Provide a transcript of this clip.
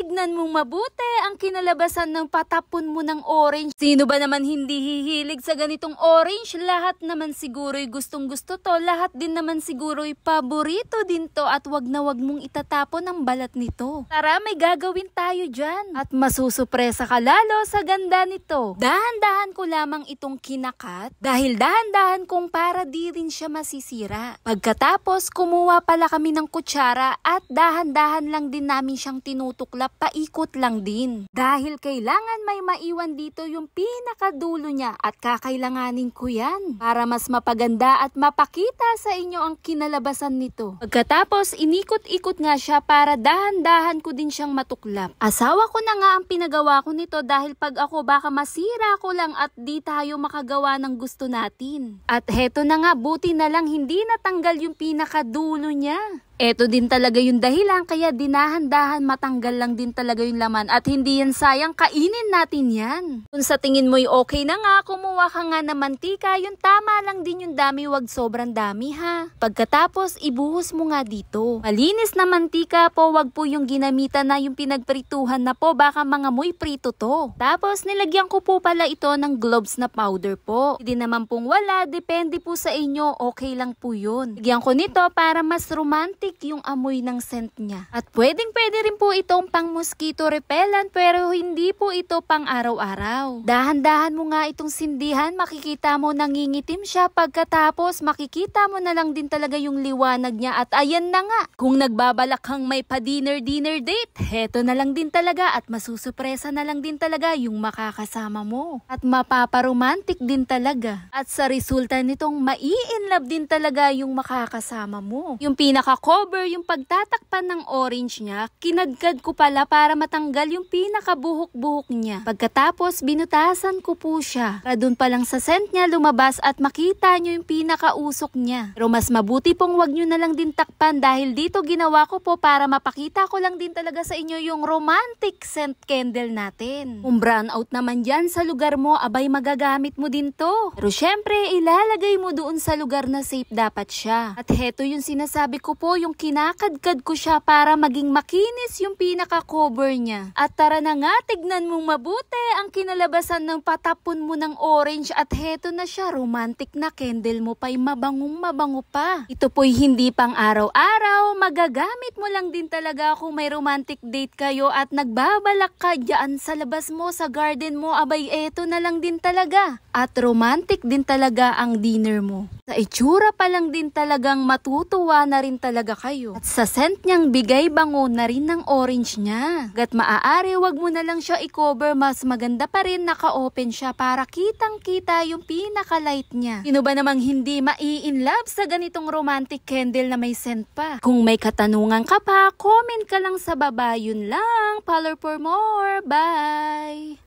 Tignan mong mabuti ang kinalabasan ng patapon mo ng orange. Sino ba naman hindi hihilig sa ganitong orange? Lahat naman siguro'y gustong gusto to. Lahat din naman siguro'y paborito din to. At wag na wag mong itatapon ang balat nito. Tara, may gagawin tayo dyan. At masusupresa ka lalo sa ganda nito. Dahan-dahan ko lamang itong kinakat. Dahil dahan-dahan kong para di rin siya masisira. Pagkatapos, kumuha pala kami ng kutsara at dahan-dahan lang din namin siyang tinutuklap. Paikot lang din. Dahil kailangan may maiwan dito yung pinakadulo niya at kakailanganin ko yan para mas mapaganda at mapakita sa inyo ang kinalabasan nito. Pagkatapos, inikot-ikot nga siya para dahan-dahan ko din siyang matuklap. Asawa ko na nga ang pinagawa ko nito dahil pag ako baka masira ko lang at di tayo makagawa ng gusto natin. At heto na nga, buti na lang hindi natanggal yung pinakadulo niya. Eto din talaga yung dahilan kaya dinahan-dahan matanggal lang din talaga yung laman at hindi yan sayang, kainin natin yan. Kung sa tingin mo'y okay na nga, kumuha ka nga ng mantika, yung tama lang din yung dami, wag sobrang dami ha. Pagkatapos, ibuhos mo nga dito. Malinis na mantika po, wag po yung ginamitan na yung pinagprituhan na po, baka mga muy prito to. Tapos, nilagyan ko po pala ito ng gloves na powder po. Hindi naman pong wala, depende po sa inyo, okay lang po yun. Lagyan ko nito para mas romantic yung amoy ng scent niya. At pwede rin po itong pang mosquito repellent pero hindi po ito pang araw-araw. Dahan-dahan mo nga itong sindihan, makikita mo nangingitim siya, pagkatapos makikita mo na lang din talaga yung liwanag niya at ayan na nga. Kung nagbabalak kang may pa-dinner date, heto na lang din talaga at masusupresa na lang din talaga yung makakasama mo. At mapaparomantic din talaga. At sa resulta nitong mai-inlove din talaga yung makakasama mo. Yung pinaka-cover, yung pagtatakpan ng orange niya, kinadkad ko pala para matanggal yung pinakabuhok-buhok niya. Pagkatapos, binutasan ko po siya. Para dun pa lang sa scent niya lumabas at makita nyo yung pinakausok niya. Pero mas mabuti pong wag nyo na lang din takpan dahil dito ginawa ko po para mapakita ko lang din talaga sa inyo yung romantic scent candle natin. Kung brown out naman dyan sa lugar mo, abay magagamit mo din to. Pero syempre, ilalagay mo doon sa lugar na safe dapat siya. At heto yung sinasabi ko po, yung kinakadkad ko siya para maging makinis yung pinaka-cover niya. At tara na nga, tignan mong mabuti ang kinalabasan ng patapon mo ng orange at heto na siya, romantic na candle mo pa'y mabangong mabango pa. Ito po'y hindi pang araw-araw, magagamit mo lang din talaga kung may romantic date kayo at nagbabalak ka dyan sa labas mo, sa garden mo, abay eto na lang din talaga. At romantic din talaga ang dinner mo. Sa itsura pa lang din talagang matutuwa na rin talaga kayo. At sa scent niyang bigay bango na rin ng orange niya. Gat maaari, wag mo na lang siya i-cover, mas maganda pa rin naka-open siya para kitang-kita yung pinaka-light niya. Sino ba namang hindi mai-inlove sa ganitong romantic candle na may scent pa? Kung may katanungan ka pa, comment ka lang sa baba. Yun lang. Follow for more. Bye!